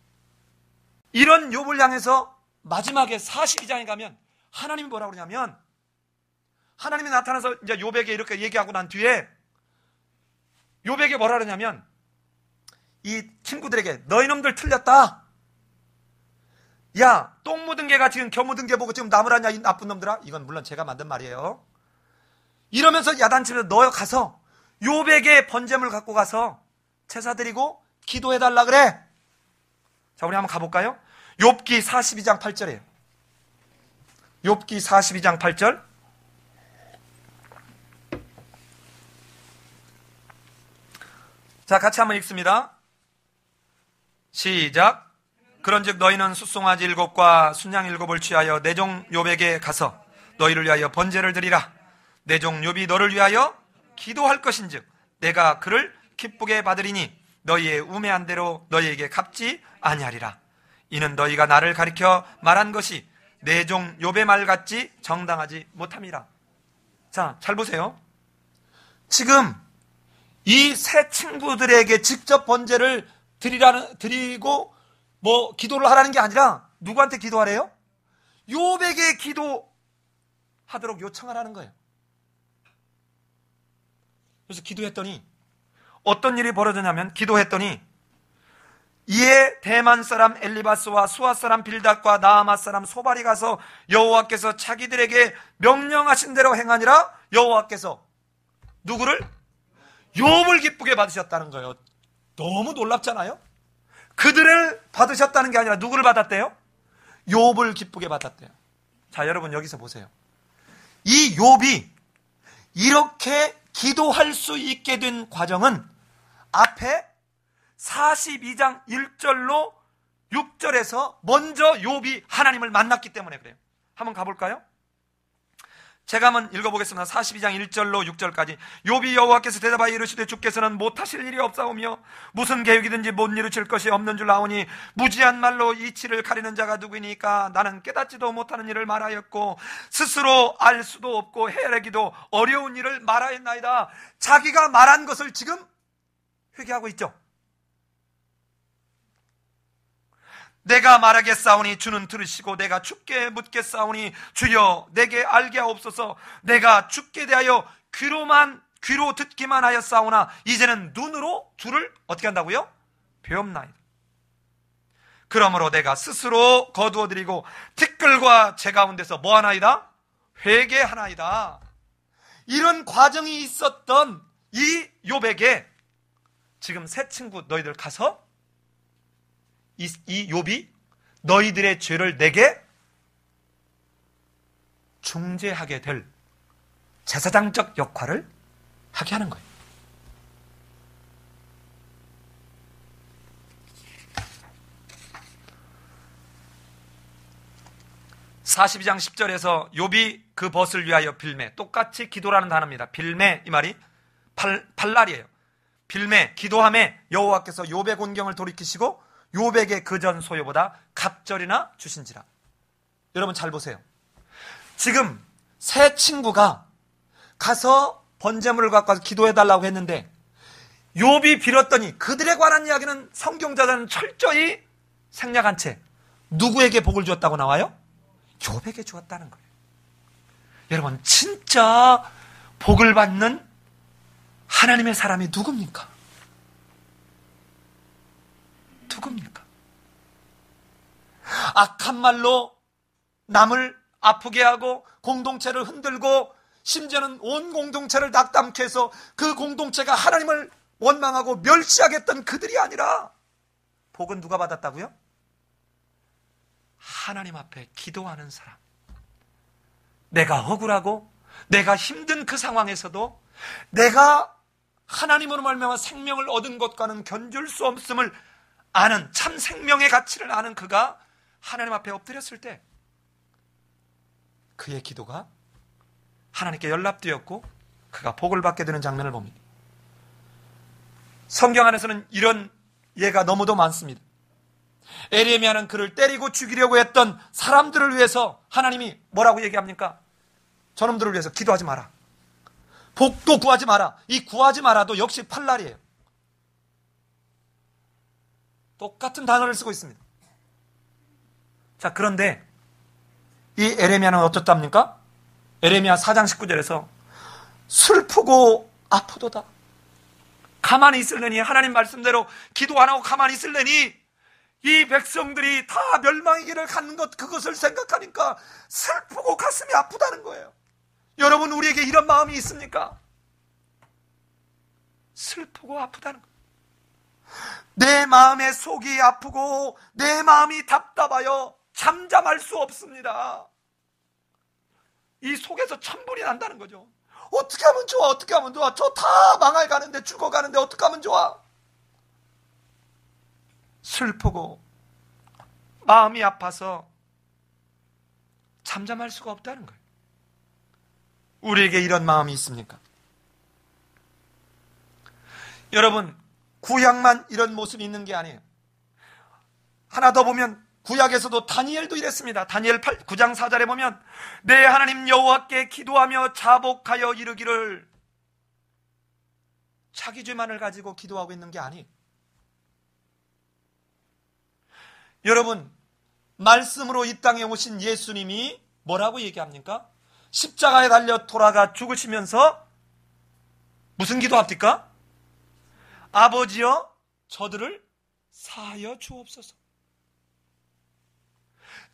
A: 이런 욥을 향해서 마지막에 42장에 가면 하나님이 뭐라고 그러냐면, 하나님이 나타나서 이제 욥에게 이렇게 얘기하고 난 뒤에 욥에게 뭐라 그러냐면, 이 친구들에게 너희 놈들 틀렸다. 야, 똥 묻은 개가 지금 겨 묻은 개 보고 지금 나무라냐 이 나쁜 놈들아. 이건 물론 제가 만든 말이에요. 이러면서 야단치면서 너 가서 욥에게 번제물 갖고 가서 제사 드리고 기도해달라 그래. 자, 우리 한번 가볼까요? 욥기 42장 8절이에요. 욥기 42장 8절. 자, 같이 한번 읽습니다. 시작. 그런즉 너희는 숫송아지 7과 순양 7을 취하여 내 종 욥에게 가서 너희를 위하여 번제를 드리라. 내 종 욥이 너를 위하여 기도할 것인즉 내가 그를 기쁘게 받으리니 너희의 우매한 대로 너희에게 갚지 아니하리라. 이는 너희가 나를 가리켜 말한 것이 내 종 욥의 말 같지 정당하지 못함이라. 자, 잘 보세요. 지금 이 세 친구들에게 직접 번제를 드리고 뭐 기도를 하라는 게 아니라 누구한테 기도하래요? 욥에게 기도하도록 요청하라는 거예요. 그래서 기도했더니 어떤 일이 벌어졌냐면, 기도했더니 이에 대만 사람 엘리바스와 수아 사람 빌닷과 나아마 사람 소발이 가서 여호와께서 자기들에게 명령하신 대로 행하니라. 여호와께서 누구를? 욥을 기쁘게 받으셨다는 거예요. 너무 놀랍잖아요. 그들을 받으셨다는 게 아니라 누구를 받았대요? 욥을 기쁘게 받았대요. 자, 여러분 여기서 보세요. 이 욥이 이렇게 기도할 수 있게 된 과정은 앞에 42장 1절로 6절에서 먼저 욥이 하나님을 만났기 때문에 그래요. 한번 가볼까요? 제가 한번 읽어보겠습니다. 42장 1절로 6절까지. 욥이 여호와께서 대답하여 이르시되 주께서는 못하실 일이 없사오며 무슨 계획이든지 못 이루칠 것이 없는 줄 아오니 무지한 말로 이치를 가리는 자가 누구이니까 나는 깨닫지도 못하는 일을 말하였고 스스로 알 수도 없고 헤아리기도 어려운 일을 말하였나이다. 자기가 말한 것을 지금 회개하고 있죠. 내가 말하겠사오니 주는 들으시고 내가 주께 묻겠사오니 주여 내게 알게 하옵소서. 내가 주께 대하여 귀로 듣기만 하였사오나 이제는 눈으로 주를 어떻게 한다고요? 배움나이다. 그러므로 내가 스스로 거두어드리고 티끌과 제 가운데서 뭐하나이다? 회개하나이다. 이런 과정이 있었던 이 욥에게 지금 세 친구 너희들 가서 이 욥이 너희들의 죄를 내게 중재하게 될 제사장적 역할을 하게 하는 거예요. (42장 10절에서) 욥이 그 벗을 위하여 빌매, 똑같이 기도라는 단어입니다. 빌매, 이 말이 팔날이에요. 빌매, 기도함에 여호와께서 욥의 곤경을 돌이키시고 욥에게 그전 소요보다 갑절이나 주신지라. 여러분 잘 보세요. 지금 세 친구가 가서 번제물을 갖고 와서 기도해달라고 했는데 욥이 빌었더니 그들에 관한 이야기는 성경자들은 철저히 생략한 채 누구에게 복을 주었다고 나와요? 욥에게 주었다는 거예요. 여러분 진짜 복을 받는 하나님의 사람이 누굽니까? 누굽니까? 악한 말로 남을 아프게 하고 공동체를 흔들고 심지어는 온 공동체를 낙담케 해서 그 공동체가 하나님을 원망하고 멸시하겠던 그들이 아니라 복은 누가 받았다고요? 하나님 앞에 기도하는 사람. 내가 억울하고 내가 힘든 그 상황에서도 내가 하나님으로 말미암아 생명을 얻은 것과는 견줄 수 없음을 아는, 참 생명의 가치를 아는 그가 하나님 앞에 엎드렸을 때 그의 기도가 하나님께 연락되었고 그가 복을 받게 되는 장면을 봅니다. 성경 안에서는 이런 예가 너무도 많습니다. 에레미야는 그를 때리고 죽이려고 했던 사람들을 위해서 하나님이 뭐라고 얘기합니까? 저놈들을 위해서 기도하지 마라. 복도 구하지 마라. 이 구하지 마라도 역시 팔날이에요. 똑같은 단어를 쓰고 있습니다. 자, 그런데 이 에레미야는 어떻답니까? 에레미야 4장 19절에서 슬프고 아프도다. 가만히 있을래니, 하나님 말씀대로 기도 안 하고 가만히 있을래니 이 백성들이 다 멸망의 길을 가는 것, 그것을 생각하니까 슬프고 가슴이 아프다는 거예요. 여러분, 우리에게 이런 마음이 있습니까? 슬프고 아프다는 거예요. 내 마음의 속이 아프고 내 마음이 답답하여 잠잠할 수 없습니다. 이 속에서 천불이 난다는 거죠. 어떻게 하면 좋아? 어떻게 하면 좋아? 저 다 망할 가는데, 죽어가는데 어떻게 하면 좋아? 슬프고 마음이 아파서 잠잠할 수가 없다는 거예요. 우리에게 이런 마음이 있습니까? 여러분, 구약만 이런 모습이 있는 게 아니에요. 하나 더 보면 구약에서도 다니엘도 이랬습니다. 다니엘 9장 4절에 보면 내 하나님 여호와께 기도하며 자복하여 이르기를, 자기 죄만을 가지고 기도하고 있는 게 아니에요. 여러분, 말씀으로 이 땅에 오신 예수님이 뭐라고 얘기합니까? 십자가에 달려 돌아가 죽으시면서 무슨 기도합니까? 아버지여, 저들을 사하여 주옵소서.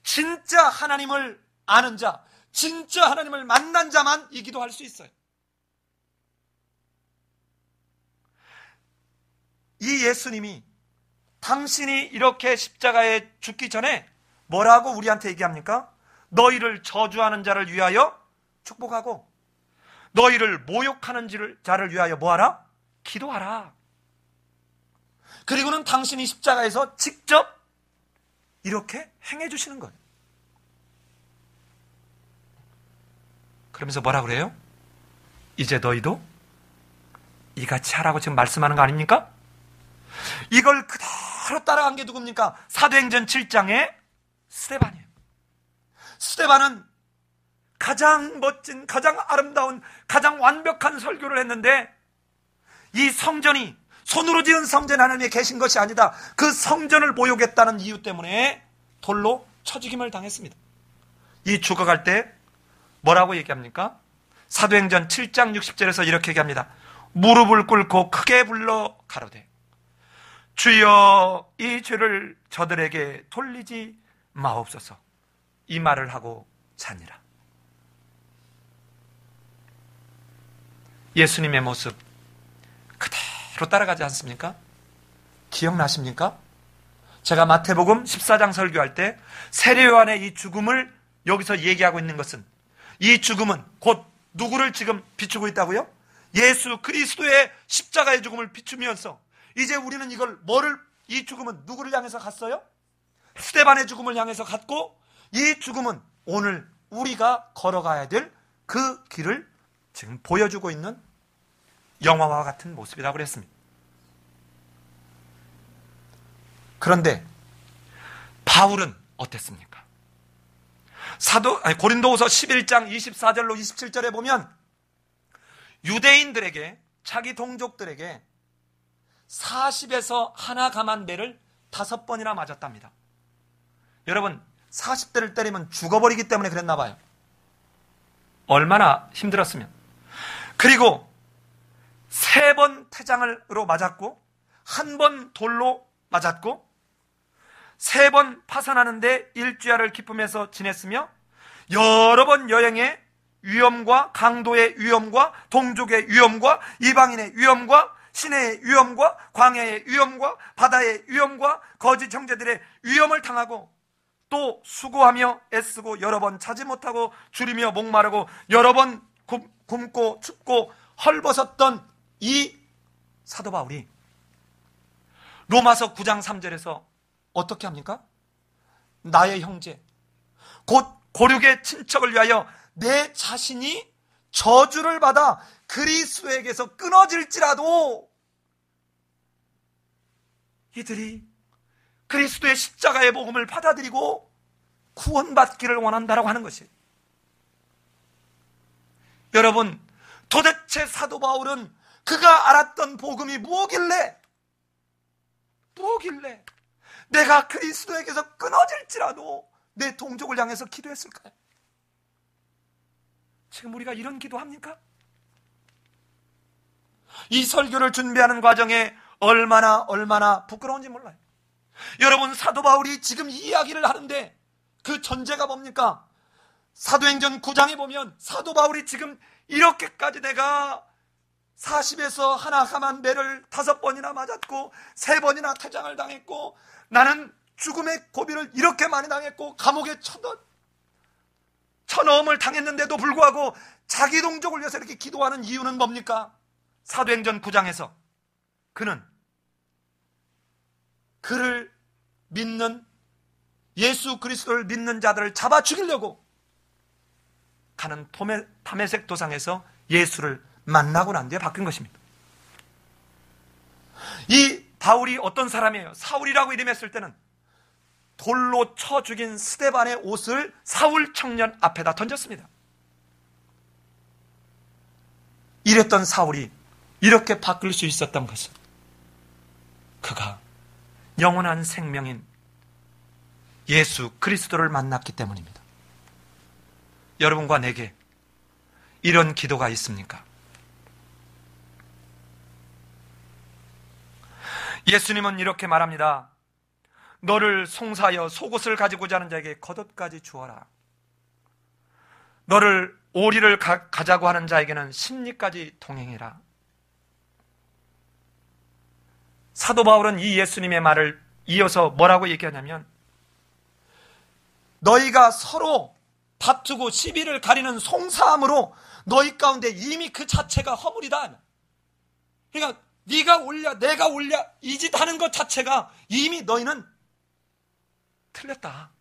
A: 진짜 하나님을 아는 자, 진짜 하나님을 만난 자만 이 기도할 수 있어요. 이 예수님이 당신이 이렇게 십자가에 죽기 전에 뭐라고 우리한테 얘기합니까? 너희를 저주하는 자를 위하여 축복하고 너희를 모욕하는 자를 위하여 뭐하라? 기도하라. 그리고는 당신이 십자가에서 직접 이렇게 행해 주시는 거예요. 그러면서 뭐라 그래요? 이제 너희도 이같이 하라고 지금 말씀하는 거 아닙니까? 이걸 그대로 따라간 게 누굽니까? 사도행전 7장의 스데반이에요. 스데반은 가장 멋진, 가장 아름다운, 가장 완벽한 설교를 했는데 이 성전이 손으로 지은 성전 하나님이 계신 것이 아니다, 그 성전을 모욕했다는 이유 때문에 돌로 쳐 죽임을 당했습니다. 이 죽어갈 때 뭐라고 얘기합니까? 사도행전 7장 60절에서 이렇게 얘기합니다. 무릎을 꿇고 크게 불러 가로되 주여 이 죄를 저들에게 돌리지 마옵소서. 이 말을 하고 자니라. 예수님의 모습 그대로 따라가지 않습니까? 기억나십니까? 제가 마태복음 14장 설교할 때 세례 요한의 이 죽음을 여기서 얘기하고 있는 것은, 이 죽음은 곧 누구를 지금 비추고 있다고요? 예수 그리스도의 십자가의 죽음을 비추면서 이제 우리는 이 죽음은 누구를 향해서 갔어요? 스데반의 죽음을 향해서 갔고, 이 죽음은 오늘 우리가 걸어가야 될 그 길을 지금 보여주고 있는 영화와 같은 모습이라고 그랬습니다. 그런데 바울은 어땠습니까? 고린도후서 11장 24절로 27절에 보면 유대인들에게, 자기 동족들에게 40에서 하나 감한 배를 5번이나 맞았답니다. 여러분, 40대를 때리면 죽어버리기 때문에 그랬나 봐요. 얼마나 힘들었으면. 그리고 3번 태장으로 맞았고, 1번 돌로 맞았고, 3번 파산하는데 일주야를 기쁨에서 지냈으며, 여러 번 여행에 위험과 강도의 위험과 동족의 위험과 이방인의 위험과 시내의 위험과 광야의 위험과 바다의 위험과 거짓 형제들의 위험을 당하고 또 수고하며 애쓰고 여러 번 자지 못하고 줄이며 목마르고 여러 번 굶고 춥고 헐벗었던 이 사도 바울이 로마서 9장 3절에서 어떻게 합니까? 나의 형제 곧 고륙의 친척을 위하여 내 자신이 저주를 받아 그리스도에게서 끊어질지라도 이들이 그리스도의 십자가의 복음을 받아들이고 구원받기를 원한다라고 하는 것이에요. 여러분, 도대체 사도 바울은 그가 알았던 복음이 뭐길래 내가 그리스도에게서 끊어질지라도 내 동족을 향해서 기도했을까요? 지금 우리가 이런 기도합니까? 이 설교를 준비하는 과정에 얼마나 부끄러운지 몰라요. 여러분, 사도 바울이 지금 이 이야기를 하는데 그 전제가 뭡니까? 사도행전 9장에 보면 사도 바울이 지금 이렇게까지 내가 40에서 하나가만 매를 5번이나 맞았고 3번이나 퇴장을 당했고 나는 죽음의 고비를 이렇게 많이 당했고 감옥에 쳐넣음을 당했는데도 불구하고 자기 동족을 위해서 이렇게 기도하는 이유는 뭡니까? 사도행전 9장에서 그는 그를 믿는 예수 그리스도를 믿는 자들을 잡아 죽이려고 가는 다메섹 도상에서 예수를 만나고 난 뒤에 바뀐 것입니다. 이 바울이 어떤 사람이에요? 사울이라고 이름했을 때는 돌로 쳐 죽인 스데반의 옷을 사울 청년 앞에다 던졌습니다. 이랬던 사울이 이렇게 바뀔 수 있었던 것은 그가 영원한 생명인 예수 그리스도를 만났기 때문입니다. 여러분과 내게 이런 기도가 있습니까? 예수님은 이렇게 말합니다. 너를 송사하여 속옷을 가지고자 하는 자에게 겉옷까지 주어라. 너를 오리를 가자고 하는 자에게는 심리까지 동행해라. 사도 바울은 이 예수님의 말을 이어서 뭐라고 얘기하냐면 너희가 서로 다투고 시비를 가리는 송사함으로 너희 가운데 이미 그 자체가 허물이다. 그러니까 네가 올려 내가 올려 이 짓 하는 것 자체가 이미 너희는 틀렸다.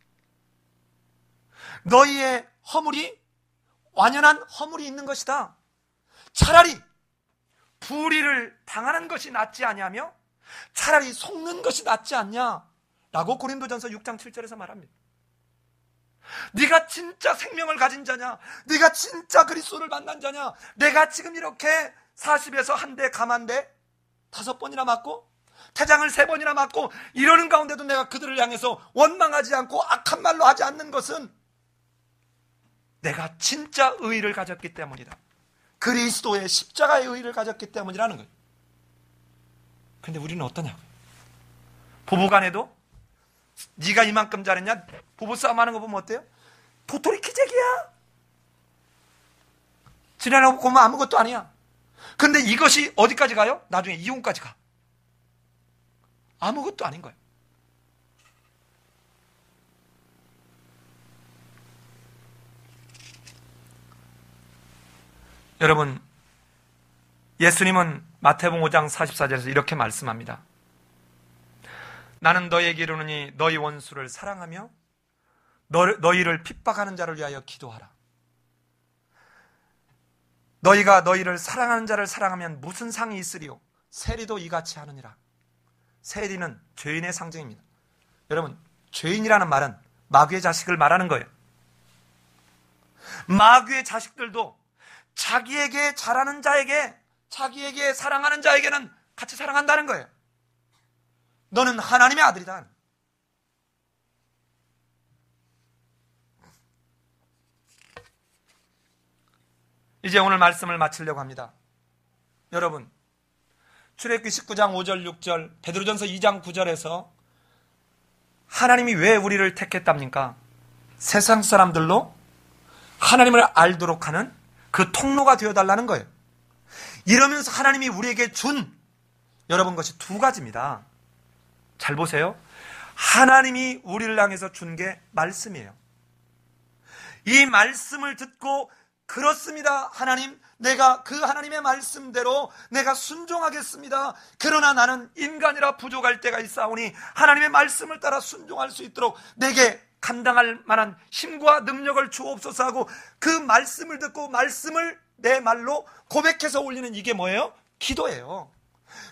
A: 너희의 허물이 완연한 허물이 있는 것이다. 차라리 불의를 당하는 것이 낫지 않냐며 차라리 속는 것이 낫지 않냐라고 고린도전서 6장 7절에서 말합니다. 네가 진짜 생명을 가진 자냐? 네가 진짜 그리스도를 만난 자냐? 내가 지금 이렇게 40에서 한 대 감한데 5번이나 맞고 태장을 3번이나 맞고 이러는 가운데도 내가 그들을 향해서 원망하지 않고 악한 말로 하지 않는 것은 내가 진짜 의의를 가졌기 때문이다. 그리스도의 십자가의 의의를 가졌기 때문이라는 거예요. 근데 우리는 어떠냐고요? 부부간에도 네가 이만큼 잘했냐? 부부싸움 하는 거 보면 어때요? 도토리 키재기야. 지내라고 보면 아무것도 아니야. 근데 이것이 어디까지 가요? 나중에 이혼까지 가. 아무것도 아닌 거예요. 여러분, 예수님은 마태복음 5장 44절에서 이렇게 말씀합니다. 나는 너희에게 이르노니 너희 원수를 사랑하며 너희를 핍박하는 자를 위하여 기도하라. 너희가 너희를 사랑하는 자를 사랑하면 무슨 상이 있으리요? 세리도 이같이 하느니라. 세리는 죄인의 상징입니다. 여러분, 죄인이라는 말은 마귀의 자식을 말하는 거예요. 마귀의 자식들도 자기에게 잘하는 자에게, 자기에게 사랑하는 자에게는 같이 사랑한다는 거예요. 너는 하나님의 아들이다. 이제 오늘 말씀을 마치려고 합니다. 여러분, 출애굽기 19장 5절 6절, 베드로전서 2장 9절에서 하나님이 왜 우리를 택했답니까? 세상 사람들로 하나님을 알도록 하는 그 통로가 되어달라는 거예요. 이러면서 하나님이 우리에게 준 여러분 것이 두 가지입니다. 잘 보세요. 하나님이 우리를 향해서 준 게 말씀이에요. 이 말씀을 듣고 그렇습니다. 하나님, 내가 그 하나님의 말씀대로 내가 순종하겠습니다. 그러나 나는 인간이라 부족할 때가 있사오니 하나님의 말씀을 따라 순종할 수 있도록 내게 감당할 만한 힘과 능력을 주옵소서 하고 그 말씀을 듣고 말씀을 내 말로 고백해서 올리는 이게 뭐예요? 기도예요.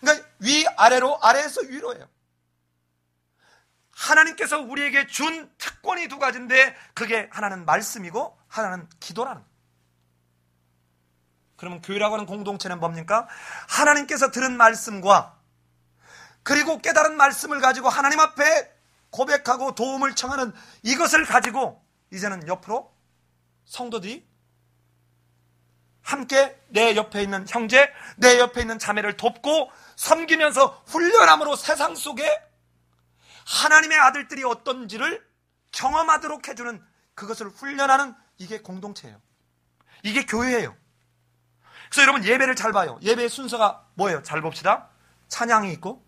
A: 그러니까 위아래로, 아래에서 위로예요. 하나님께서 우리에게 준 특권이 두 가지인데 그게 하나는 말씀이고 하나는 기도라는 거예요. 그러면 교회라고 하는 공동체는 뭡니까? 하나님께서 들은 말씀과 그리고 깨달은 말씀을 가지고 하나님 앞에 고백하고 도움을 청하는 이것을 가지고 이제는 옆으로 성도들이 함께 내 옆에 있는 형제, 내 옆에 있는 자매를 돕고 섬기면서 훈련함으로 세상 속에 하나님의 아들들이 어떤지를 경험하도록 해주는 그것을 훈련하는 이게 공동체예요. 이게 교회예요. 그래서 여러분 예배를 잘 봐요. 예배의 순서가 뭐예요? 잘 봅시다. 찬양이 있고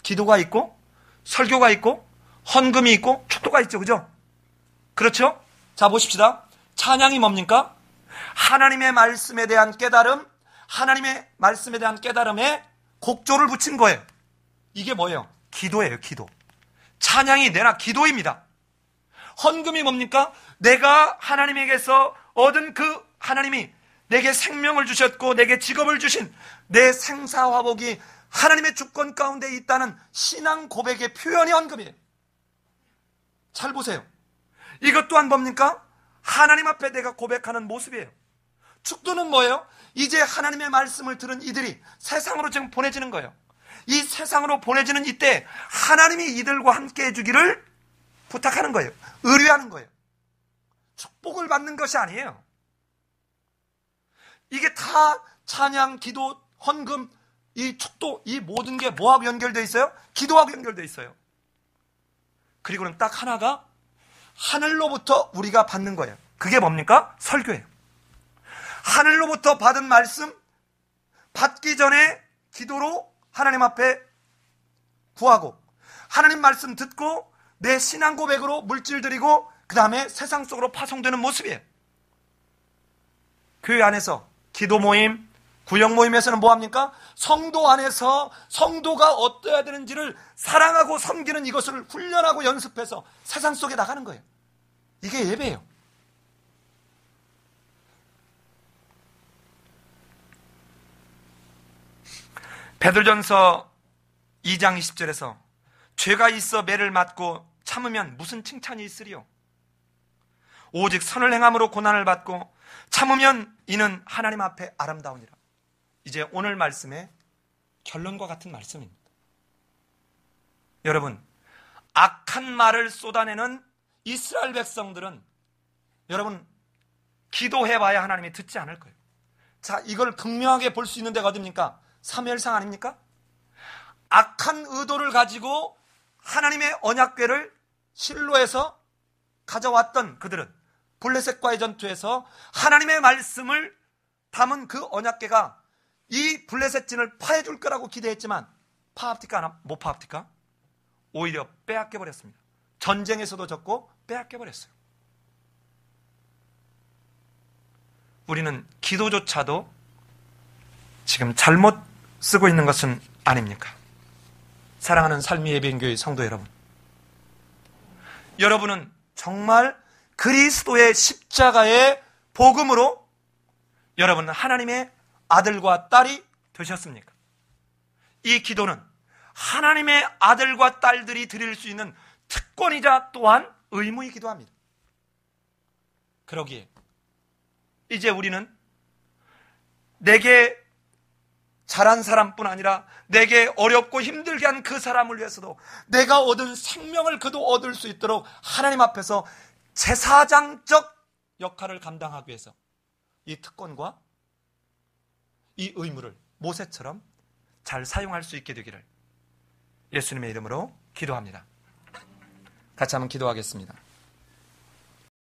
A: 기도가 있고 설교가 있고 헌금이 있고 축도가 있죠. 그죠? 그렇죠? 자 보십시다. 찬양이 뭡니까? 하나님의 말씀에 대한 깨달음, 하나님의 말씀에 대한 깨달음에 곡조를 붙인 거예요. 이게 뭐예요? 기도예요. 기도. 찬양이 내나 기도입니다. 헌금이 뭡니까? 내가 하나님에게서 얻은 그 하나님이 내게 생명을 주셨고 내게 직업을 주신 내 생사화복이 하나님의 주권 가운데 있다는 신앙 고백의 표현이 헌금이에요. 잘 보세요. 이것 또한 뭡니까? 하나님 앞에 내가 고백하는 모습이에요. 축도는 뭐예요? 이제 하나님의 말씀을 들은 이들이 세상으로 지금 보내지는 거예요. 이 세상으로 보내지는 이때 하나님이 이들과 함께 해주기를 부탁하는 거예요. 의뢰하는 거예요. 축복을 받는 것이 아니에요. 이게 다 찬양, 기도, 헌금, 이 축도, 이 모든 게 뭐하고 연결되어 있어요? 기도하고 연결되어 있어요. 그리고는 딱 하나가 하늘로부터 우리가 받는 거예요. 그게 뭡니까? 설교예요. 하늘로부터 받은 말씀 받기 전에 기도로 하나님 앞에 구하고 하나님 말씀 듣고 내 신앙 고백으로 물질 드리고 그 다음에 세상 속으로 파송되는 모습이에요. 교회 안에서 기도 모임, 구역 모임에서는 뭐합니까? 성도 안에서 성도가 어떠해야 되는지를 사랑하고 섬기는 이것을 훈련하고 연습해서 세상 속에 나가는 거예요. 이게 예배예요. 베드로전서 2장 20절에서 죄가 있어 매를 맞고 참으면 무슨 칭찬이 있으리요? 오직 선을 행함으로 고난을 받고 참으면 이는 하나님 앞에 아름다우니라. 이제 오늘 말씀의 결론과 같은 말씀입니다. 여러분, 악한 말을 쏟아내는 이스라엘 백성들은 여러분 기도해봐야 하나님이 듣지 않을 거예요. 자, 이걸 극명하게 볼 수 있는 데가 어딥니까? 사무엘상 아닙니까? 악한 의도를 가지고 하나님의 언약궤를 실로에서 가져왔던 그들은 블레셋과의 전투에서 하나님의 말씀을 담은 그 언약궤가 이 블레셋진을 파해줄 거라고 기대했지만 파합니까? 못 파합니까? 오히려 빼앗겨버렸습니다. 전쟁에서도 졌고 빼앗겨버렸어요. 우리는 기도조차도 지금 잘못 쓰고 있는 것은 아닙니까? 사랑하는 삶의 예배인교회 성도 여러분, 여러분은 정말 그리스도의 십자가의 복음으로 여러분은 하나님의 아들과 딸이 되셨습니까? 이 기도는 하나님의 아들과 딸들이 드릴 수 있는 특권이자 또한 의무이기도 합니다. 그러기에 이제 우리는 내게 잘한 사람뿐 아니라 내게 어렵고 힘들게 한 그 사람을 위해서도 내가 얻은 생명을 그도 얻을 수 있도록 하나님 앞에서 제사장적 역할을 감당하기 위해서 이 특권과 이 의무를 모세처럼 잘 사용할 수 있게 되기를 예수님의 이름으로 기도합니다. 같이 한번 기도하겠습니다.